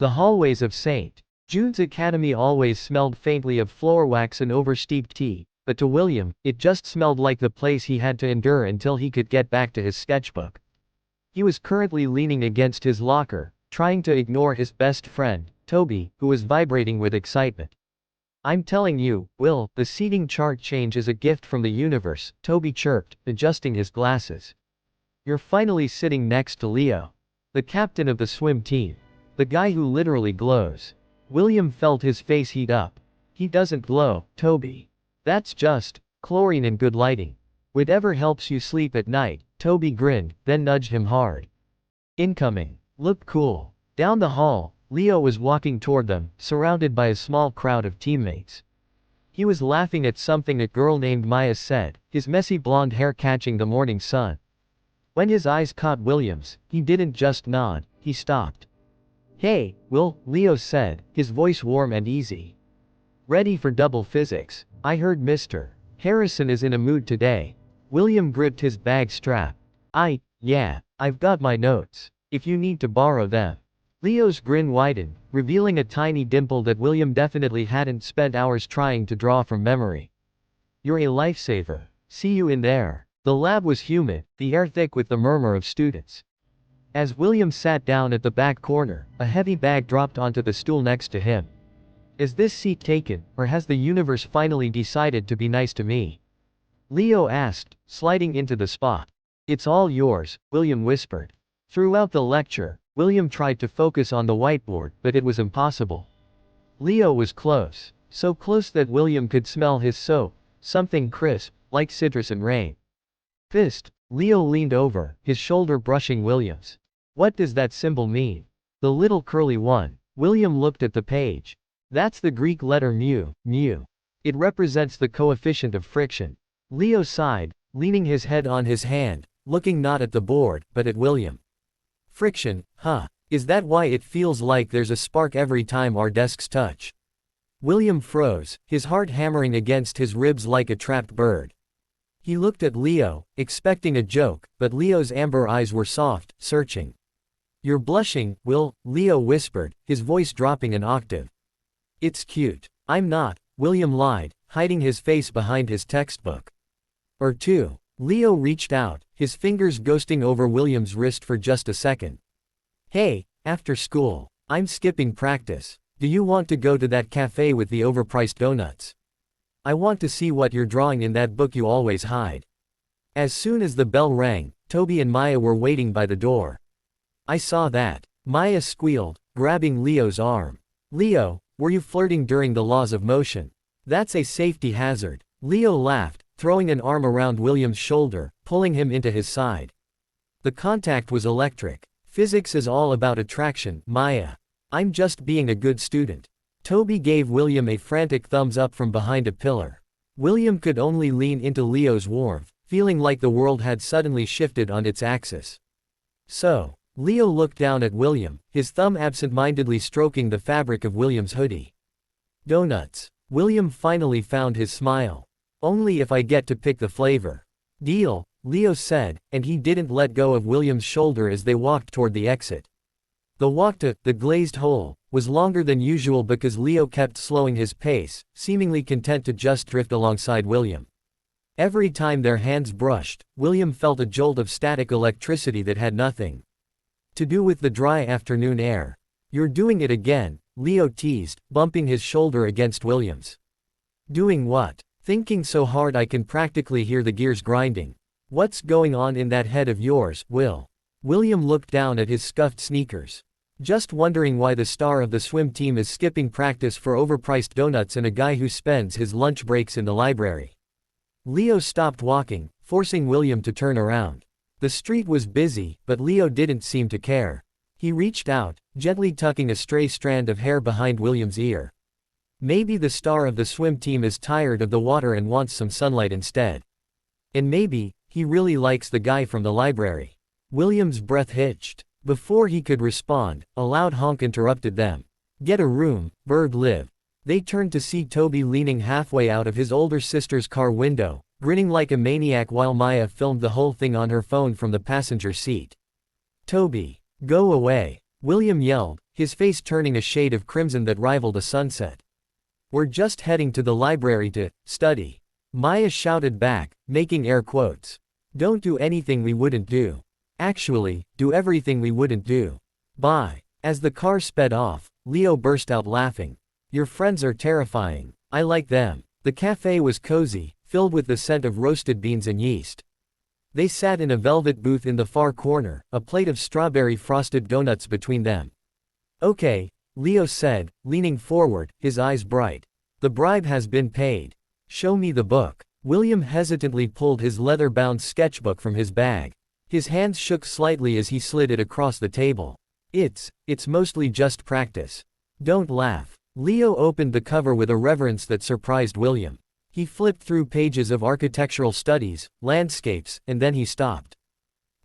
The hallways of St. Jude's Academy always smelled faintly of floor wax and oversteeped tea, but to William, it just smelled like the place he had to endure until he could get back to his sketchbook. He was currently leaning against his locker, trying to ignore his best friend, Toby, who was vibrating with excitement. "I'm telling you, Will, the seating chart change is a gift from the universe," Toby chirped, adjusting his glasses. "You're finally sitting next to Leo, the captain of the swim team. The guy who literally glows." William felt his face heat up. "He doesn't glow, Toby. That's just chlorine and good lighting. Whatever helps you sleep at night." Toby grinned, then nudged him hard. "Incoming. Look cool." Down the hall, Leo was walking toward them, surrounded by a small crowd of teammates. He was laughing at something a girl named Maya said, his messy blonde hair catching the morning sun. When his eyes caught William's, he didn't just nod, he stopped. "Hey, Will," Leo said, his voice warm and easy. "Ready for double physics? I heard Mr. Harrison is in a mood today." William gripped his bag strap. Yeah, I've got my notes, if you need to borrow them." Leo's grin widened, revealing a tiny dimple that William definitely hadn't spent hours trying to draw from memory. "You're a lifesaver. See you in there." The lab was humid, the air thick with the murmur of students. As William sat down at the back corner, a heavy bag dropped onto the stool next to him. "Is this seat taken, or has the universe finally decided to be nice to me?" Leo asked, sliding into the spot. "It's all yours," William whispered. Throughout the lecture, William tried to focus on the whiteboard, but it was impossible. Leo was close. So close that William could smell his soap, something crisp, like citrus and rain. "Fist." Leo leaned over, his shoulder brushing William's. "What does that symbol mean?" "The little curly one." William looked at the page. "That's the Greek letter mu. It represents the coefficient of friction." Leo sighed, leaning his head on his hand, looking not at the board, but at William. "Friction, huh? Is that why it feels like there's a spark every time our desks touch?" William froze, his heart hammering against his ribs like a trapped bird. He looked at Leo, expecting a joke, but Leo's amber eyes were soft, searching. "You're blushing, Will," Leo whispered, his voice dropping an octave. "It's cute." "I'm not," William lied, hiding his face behind his textbook. "Or two." Leo reached out, his fingers ghosting over William's wrist for just a second. "Hey, after school. I'm skipping practice. Do you want to go to that cafe with the overpriced donuts? I want to see what you're drawing in that book you always hide." As soon as the bell rang, Toby and Maya were waiting by the door. "I saw that," Maya squealed, grabbing Leo's arm. "Leo, were you flirting during the laws of motion? That's a safety hazard." Leo laughed, throwing an arm around William's shoulder, pulling him into his side. The contact was electric. "Physics is all about attraction, Maya. I'm just being a good student." Toby gave William a frantic thumbs up from behind a pillar. William could only lean into Leo's warmth, feeling like the world had suddenly shifted on its axis. "So." Leo looked down at William, his thumb absent-mindedly stroking the fabric of William's hoodie. "Donuts." William finally found his smile. "Only if I get to pick the flavor." "Deal," Leo said, and he didn't let go of William's shoulder as they walked toward the exit. The walk to the glazed hole was longer than usual because Leo kept slowing his pace, seemingly content to just drift alongside William. Every time their hands brushed, William felt a jolt of static electricity that had nothing to do with the dry afternoon air. "You're doing it again," Leo teased, bumping his shoulder against William's. "Doing what?" "Thinking so hard I can practically hear the gears grinding." "What's going on in that head of yours, Will?" William looked down at his scuffed sneakers. "Just wondering why the star of the swim team is skipping practice for overpriced donuts and a guy who spends his lunch breaks in the library." Leo stopped walking, forcing William to turn around. The street was busy, but Leo didn't seem to care. He reached out, gently tucking a stray strand of hair behind William's ear. "Maybe the star of the swim team is tired of the water and wants some sunlight instead. And maybe, he really likes the guy from the library." William's breath hitched. Before he could respond, a loud honk interrupted them. "Get a room, bird live." They turned to see Toby leaning halfway out of his older sister's car window, grinning like a maniac while Maya filmed the whole thing on her phone from the passenger seat. "Toby, go away." William yelled, his face turning a shade of crimson that rivaled a sunset. We're just heading to the library to study. Maya shouted back, making air quotes. Don't do anything we wouldn't do. Actually, do everything we wouldn't do. Bye. As the car sped off, Leo burst out laughing. Your friends are terrifying. I like them. The cafe was cozy, filled with the scent of roasted beans and yeast. They sat in a velvet booth in the far corner, a plate of strawberry frosted donuts between them. Okay, Leo said, leaning forward, his eyes bright. The bribe has been paid. Show me the book. William hesitantly pulled his leather-bound sketchbook from his bag. His hands shook slightly as he slid it across the table. It's mostly just practice. Don't laugh. Leo opened the cover with a reverence that surprised William. He flipped through pages of architectural studies, landscapes, and then he stopped.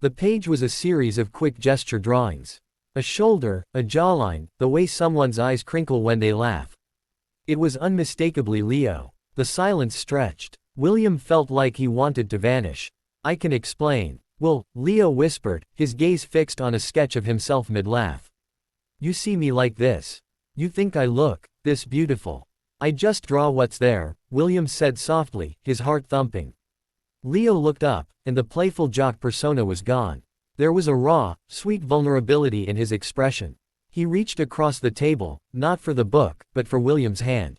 The page was a series of quick gesture drawings. A shoulder, a jawline, the way someone's eyes crinkle when they laugh. It was unmistakably Leo. The silence stretched. William felt like he wanted to vanish. I can explain. Well, Leo whispered, his gaze fixed on a sketch of himself mid-laugh. You see me like this. You think I look this beautiful. I just draw what's there, William said softly, his heart thumping. Leo looked up, and the playful jock persona was gone. There was a raw, sweet vulnerability in his expression. He reached across the table, not for the book, but for William's hand.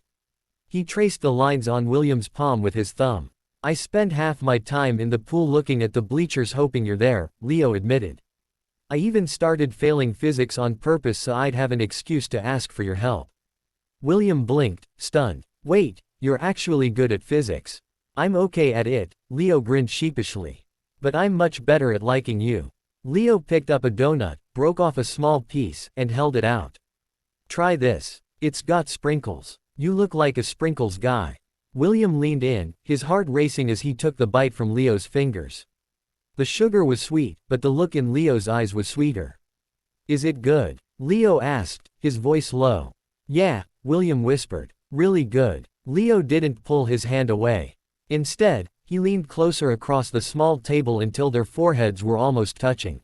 He traced the lines on William's palm with his thumb. I spend half my time in the pool looking at the bleachers hoping you're there, Leo admitted. I even started failing physics on purpose so I'd have an excuse to ask for your help. William blinked, stunned. Wait, you're actually good at physics. I'm okay at it, Leo grinned sheepishly. But I'm much better at liking you. Leo picked up a donut, broke off a small piece, and held it out. Try this. It's got sprinkles. You look like a sprinkles guy. William leaned in, his heart racing as he took the bite from Leo's fingers. The sugar was sweet, but the look in Leo's eyes was sweeter. Is it good? Leo asked, his voice low. Yeah, William whispered. Really good. Leo didn't pull his hand away. Instead, he leaned closer across the small table until their foreheads were almost touching.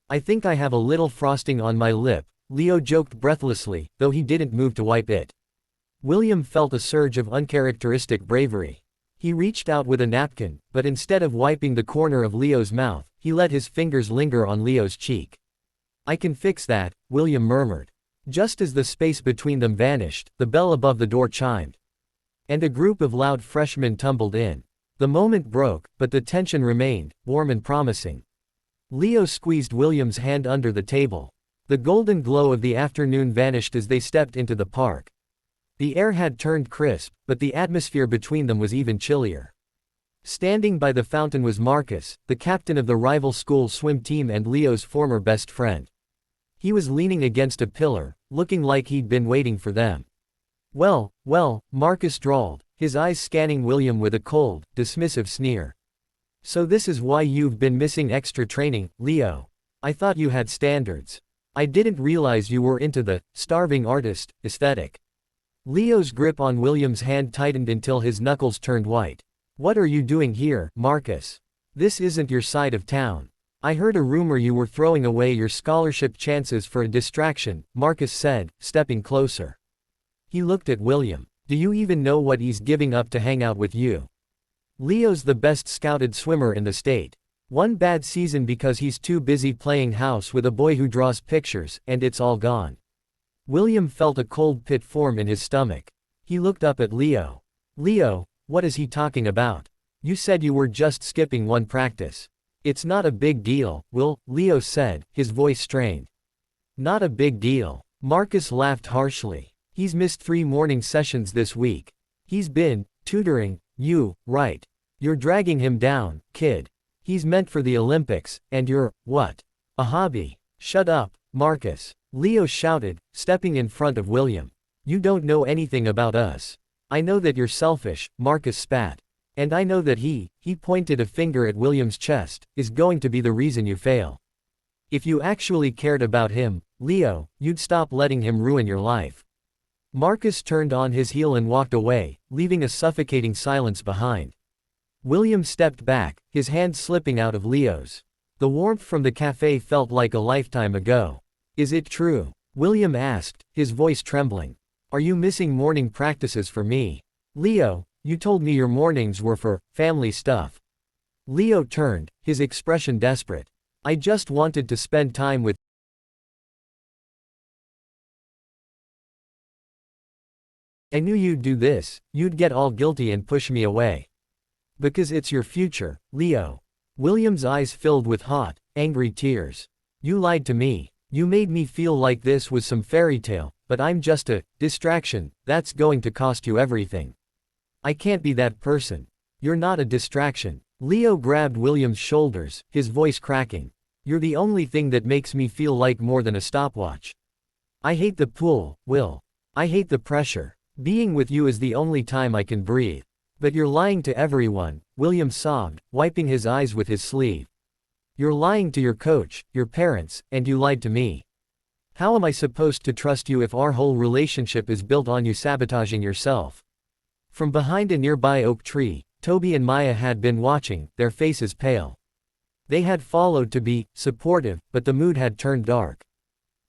I think I have a little frosting on my lip, Leo joked breathlessly, though he didn't move to wipe it. William felt a surge of uncharacteristic bravery. He reached out with a napkin, but instead of wiping the corner of Leo's mouth, he let his fingers linger on Leo's cheek. I can fix that, William murmured. Just as the space between them vanished, the bell above the door chimed. And a group of loud freshmen tumbled in. The moment broke, but the tension remained, warm and promising. Leo squeezed William's hand under the table. The golden glow of the afternoon vanished as they stepped into the park. The air had turned crisp, but the atmosphere between them was even chillier. Standing by the fountain was Marcus, the captain of the rival school swim team and Leo's former best friend. He was leaning against a pillar, looking like he'd been waiting for them. Well, Marcus drawled, his eyes scanning William with a cold, dismissive sneer. So this is why you've been missing extra training, Leo. I thought you had standards. I didn't realize you were into the starving artist aesthetic. Leo's grip on William's hand tightened until his knuckles turned white. What are you doing here, Marcus? This isn't your side of town. I heard a rumor you were throwing away your scholarship chances for a distraction, Marcus said, stepping closer. He looked at William. Do you even know what he's giving up to hang out with you? Leo's the best scouted swimmer in the state. One bad season because he's too busy playing house with a boy who draws pictures, and it's all gone. William felt a cold pit form in his stomach. He looked up at Leo. Leo, what is he talking about? You said you were just skipping one practice. It's not a big deal, Leo said, his voice strained. Not a big deal. Marcus laughed harshly. He's missed 3 morning sessions this week. He's been tutoring you, right? You're dragging him down, kid. He's meant for the Olympics, and you're, what? A hobby. Shut up, Marcus. Leo shouted, stepping in front of William. You don't know anything about us. I know that you're selfish, Marcus spat. And I know that he pointed a finger at William's chest, is going to be the reason you fail. If you actually cared about him, Leo, you'd stop letting him ruin your life. Marcus turned on his heel and walked away, leaving a suffocating silence behind. William stepped back, his hand slipping out of Leo's. The warmth from the cafe felt like a lifetime ago. Is it true? William asked, his voice trembling. Are you missing morning practices for me? Leo, you told me your mornings were for family stuff. Leo turned, his expression desperate. I just wanted to spend time with. I knew you'd do this, you'd get all guilty and push me away. Because it's your future, Leo. William's eyes filled with hot, angry tears. You lied to me. You made me feel like this was some fairy tale, but I'm just a distraction that's going to cost you everything. I can't be that person. You're not a distraction. Leo grabbed William's shoulders, his voice cracking. You're the only thing that makes me feel like more than a stopwatch. I hate the pool, Will. I hate the pressure. Being with you is the only time I can breathe. But you're lying to everyone, William sobbed, wiping his eyes with his sleeve. You're lying to your coach, your parents, and you lied to me. How am I supposed to trust you if our whole relationship is built on you sabotaging yourself? From behind a nearby oak tree, Toby and Maya had been watching, their faces pale. They had followed to be supportive, but the mood had turned dark.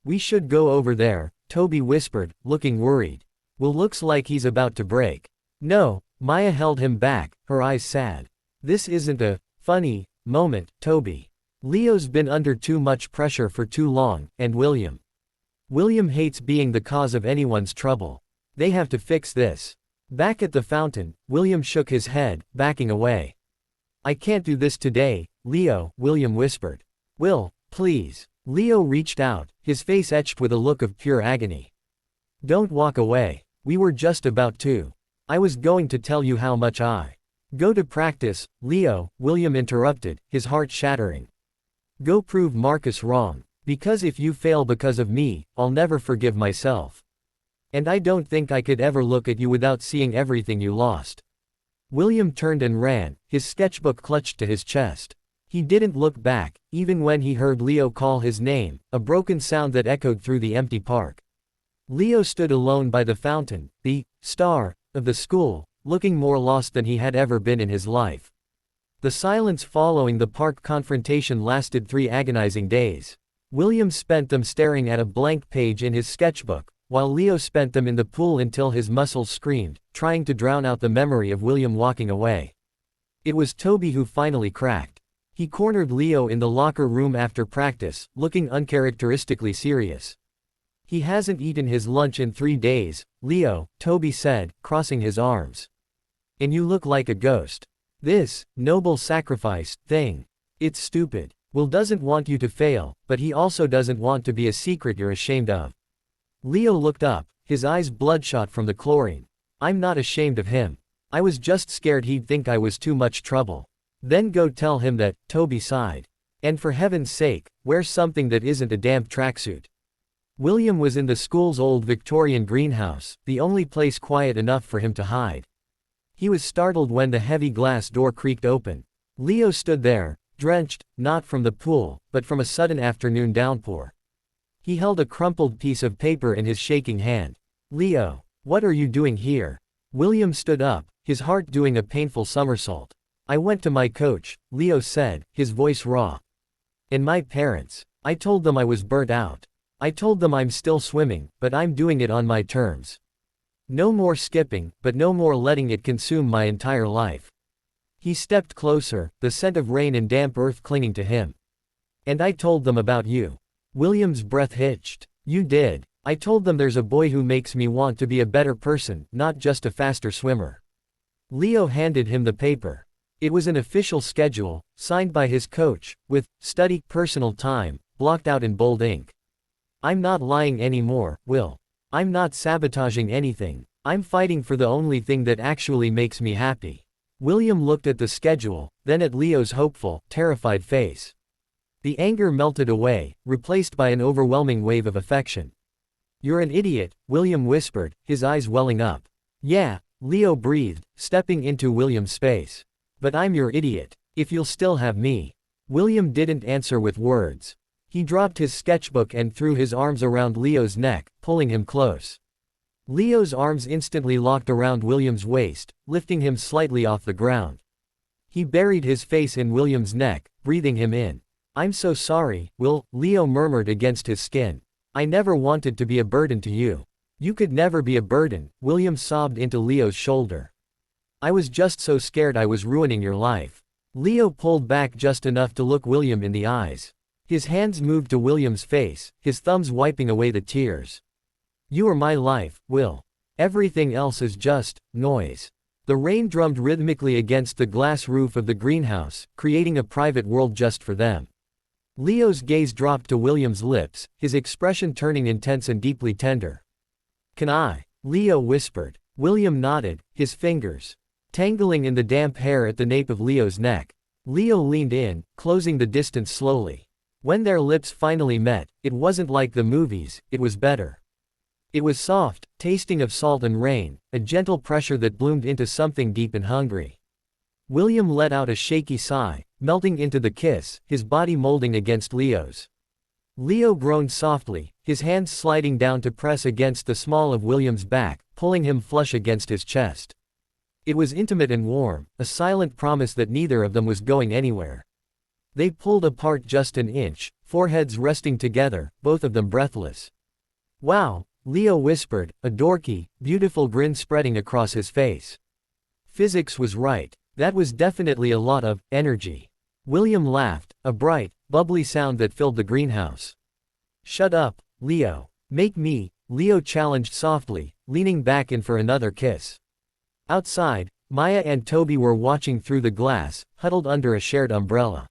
We should go over there, Toby whispered, looking worried. Will looks like he's about to break. No, Maya held him back, her eyes sad. This isn't a funny moment, Toby. Leo's been under too much pressure for too long, and William hates being the cause of anyone's trouble. They have to fix this. Back at the fountain, William shook his head, backing away. I can't do this today, Leo, William whispered. Will, please. Leo reached out, his face etched with a look of pure agony. Don't walk away. We were just about to. I was going to tell you how much I go to practice, Leo, William interrupted, his heart shattering. Go prove Marcus wrong. Because if you fail because of me, I'll never forgive myself. And I don't think I could ever look at you without seeing everything you lost. William turned and ran, his sketchbook clutched to his chest. He didn't look back, even when he heard Leo call his name, a broken sound that echoed through the empty park. Leo stood alone by the fountain, the star of the school, looking more lost than he had ever been in his life. The silence following the park confrontation lasted 3 agonizing days. William spent them staring at a blank page in his sketchbook, while Leo spent them in the pool until his muscles screamed, trying to drown out the memory of William walking away. It was Toby who finally cracked. He cornered Leo in the locker room after practice, looking uncharacteristically serious. He hasn't eaten his lunch in 3 days, Leo, Toby said, crossing his arms. And you look like a ghost. This noble sacrifice thing. It's stupid. Will doesn't want you to fail, but he also doesn't want to be a secret you're ashamed of. Leo looked up, his eyes bloodshot from the chlorine. I'm not ashamed of him. I was just scared he'd think I was too much trouble. Then go tell him that, Toby sighed. And for heaven's sake, wear something that isn't a damp tracksuit. William was in the school's old Victorian greenhouse, the only place quiet enough for him to hide. He was startled when the heavy glass door creaked open. Leo stood there, drenched, not from the pool, but from a sudden afternoon downpour. He held a crumpled piece of paper in his shaking hand. Leo, what are you doing here? William stood up, his heart doing a painful somersault. I went to my coach, Leo said, his voice raw. And my parents. I told them I was burnt out. I told them I'm still swimming, but I'm doing it on my terms. No more skipping, but no more letting it consume my entire life. He stepped closer, the scent of rain and damp earth clinging to him. And I told them about you. William's breath hitched. You did. I told them there's a boy who makes me want to be a better person, not just a faster swimmer. Leo handed him the paper. It was an official schedule, signed by his coach, with study, personal time, blocked out in bold ink. I'm not lying anymore, Will. I'm not sabotaging anything. I'm fighting for the only thing that actually makes me happy. William looked at the schedule, then at Leo's hopeful, terrified face. The anger melted away, replaced by an overwhelming wave of affection. You're an idiot, William whispered, his eyes welling up. Yeah, Leo breathed, stepping into William's space. But I'm your idiot, if you'll still have me. William didn't answer with words. He dropped his sketchbook and threw his arms around Leo's neck, pulling him close. Leo's arms instantly locked around William's waist, lifting him slightly off the ground. He buried his face in William's neck, breathing him in. I'm so sorry, Will, Leo murmured against his skin. I never wanted to be a burden to you. You could never be a burden, William sobbed into Leo's shoulder. I was just so scared I was ruining your life. Leo pulled back just enough to look William in the eyes. His hands moved to William's face, his thumbs wiping away the tears. You are my life, Will. Everything else is just noise. The rain drummed rhythmically against the glass roof of the greenhouse, creating a private world just for them. Leo's gaze dropped to William's lips, his expression turning intense and deeply tender. Can I? Leo whispered. William nodded, his fingers tangling in the damp hair at the nape of Leo's neck. Leo leaned in, closing the distance slowly. When their lips finally met, it wasn't like the movies, it was better. It was soft, tasting of salt and rain, a gentle pressure that bloomed into something deep and hungry. William let out a shaky sigh, melting into the kiss, his body molding against Leo's. Leo groaned softly, his hands sliding down to press against the small of William's back, pulling him flush against his chest. It was intimate and warm, a silent promise that neither of them was going anywhere. They pulled apart just an inch, foreheads resting together, both of them breathless. Wow, Leo whispered, a dorky, beautiful grin spreading across his face. Physics was right. That was definitely a lot of energy. William laughed, a bright, bubbly sound that filled the greenhouse. Shut up, Leo. Make me, Leo challenged softly, leaning back in for another kiss. Outside, Maya and Toby were watching through the glass, huddled under a shared umbrella.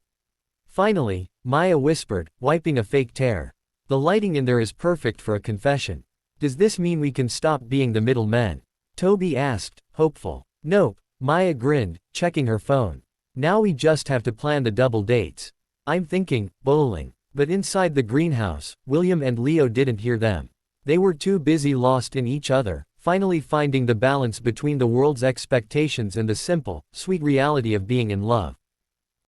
Finally, Maya whispered, wiping a fake tear. The lighting in there is perfect for a confession. Does this mean we can stop being the middlemen? Toby asked, hopeful. Nope, Maya grinned, checking her phone. Now we just have to plan the double dates. I'm thinking, bowling. But inside the greenhouse, William and Leo didn't hear them. They were too busy lost in each other, finally finding the balance between the world's expectations and the simple, sweet reality of being in love.